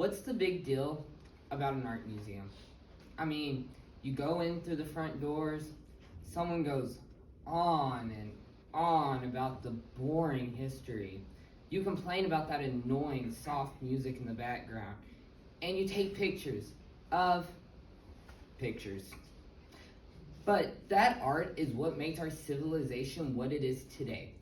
What's the big deal about an art museum? I mean, you go in through the front doors, someone goes on and on about the boring history. You complain about that annoying soft music in the background, and you take pictures of pictures. But that art is what makes our civilization what it is today.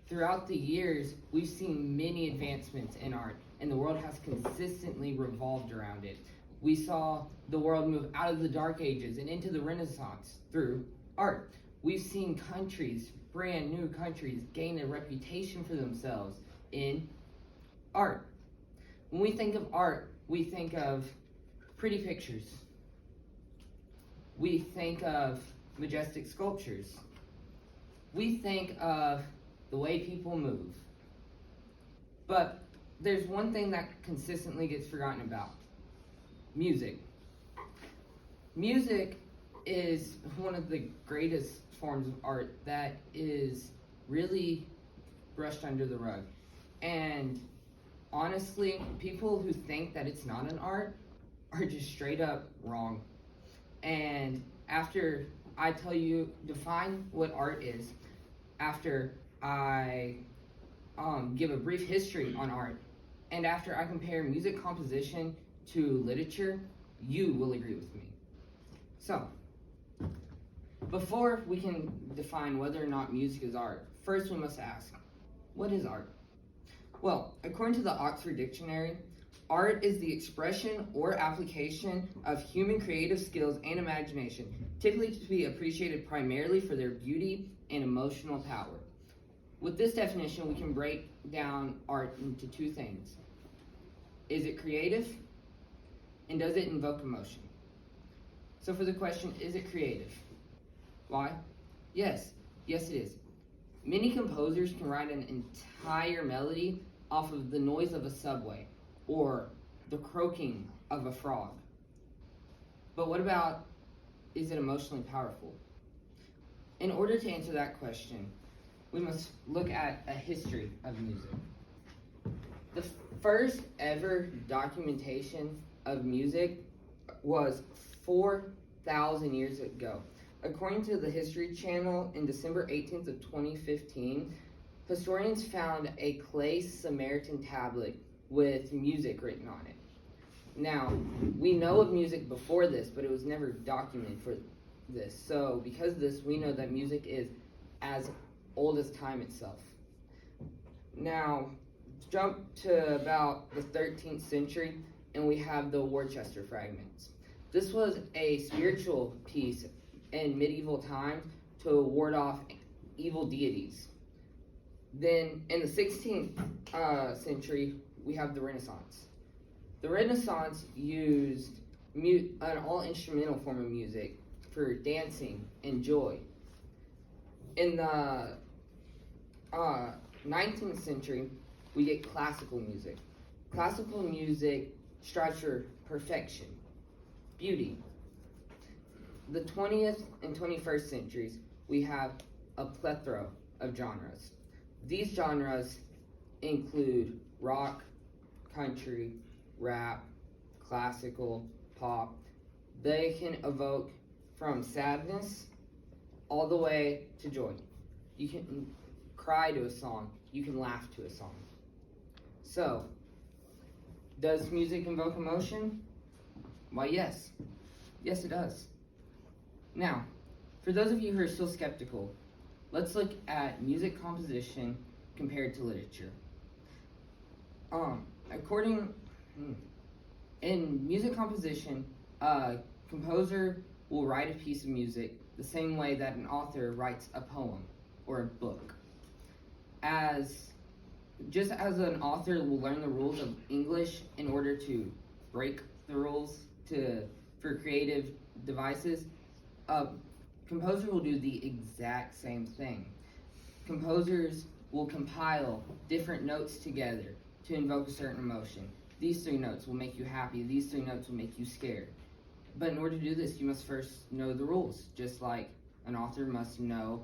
Throughout the years, we've seen many advancements in art, and the world has consistently revolved around it. We saw the world move out of the Dark Ages and into the Renaissance through art. We've seen countries, brand new countries, gain a reputation for themselves in art. When we think of art, we think of pretty pictures. We think of majestic sculptures. We think of the way people move. But there's one thing that consistently gets forgotten about: music. Music is one of the greatest forms of art that is really brushed under the rug. And honestly, people who think that it's not an art are just straight up wrong. And after I tell you, define what art is, after I give a brief history on art, and after I compare music composition to literature, you will agree with me. So, before we can define whether or not music is art, first we must ask, what is art? Well, according to the Oxford Dictionary, art is the expression or application of human creative skills and imagination, typically to be appreciated primarily for their beauty and emotional power. With this definition, we can break down art into two things. Is it creative? And does it invoke emotion? So for the question, is it creative? Why? Yes it is. Many composers can write an entire melody off of the noise of a subway or the croaking of a frog. But what about, is it emotionally powerful? In order to answer that question, we must look at a history of music. The first ever documentation of music was 4,000 years ago. According to the History Channel, in December 18th of 2015, historians found a clay Samaritan tablet with music written on it. Now, we know of music before this, but it was never documented for this. So, because of this, we know that music is as old as time itself. Now, jump to about the 13th century, and we have the Worcester fragments. This was a spiritual piece in medieval times to ward off evil deities. Then, in the 16th century, we have the Renaissance. The Renaissance used an all-instrumental form of music for dancing and joy. In the 19th century, we get classical music. Classical music strives for perfection, beauty. The 20th and 21st centuries, we have a plethora of genres. These genres include rock, country, rap, classical, pop. They can evoke from sadness all the way to joy. You can cry to a song, you can laugh to a song. So, does music invoke emotion? Why, yes. Yes, it does. Now, for those of you who are still skeptical, let's look at music composition compared to literature. In music composition, a composer will write a piece of music the same way that an author writes a poem or a book. Just as an author will learn the rules of English in order to break the rules for creative devices, a composer will do the exact same thing. Composers will compile different notes together to invoke a certain emotion. These 3 notes will make you happy, these 3 notes will make you scared. But in order to do this, you must first know the rules, just like an author must know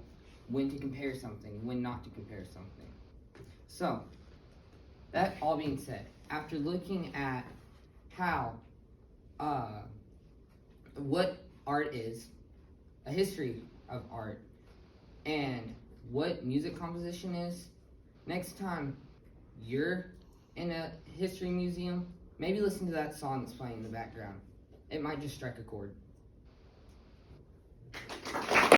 when to compare something, when not to compare something. So, that all being said, after looking at how, what art is, a history of art, and what music composition is, next time you're in a history museum, maybe listen to that song that's playing in the background. It might just strike a chord.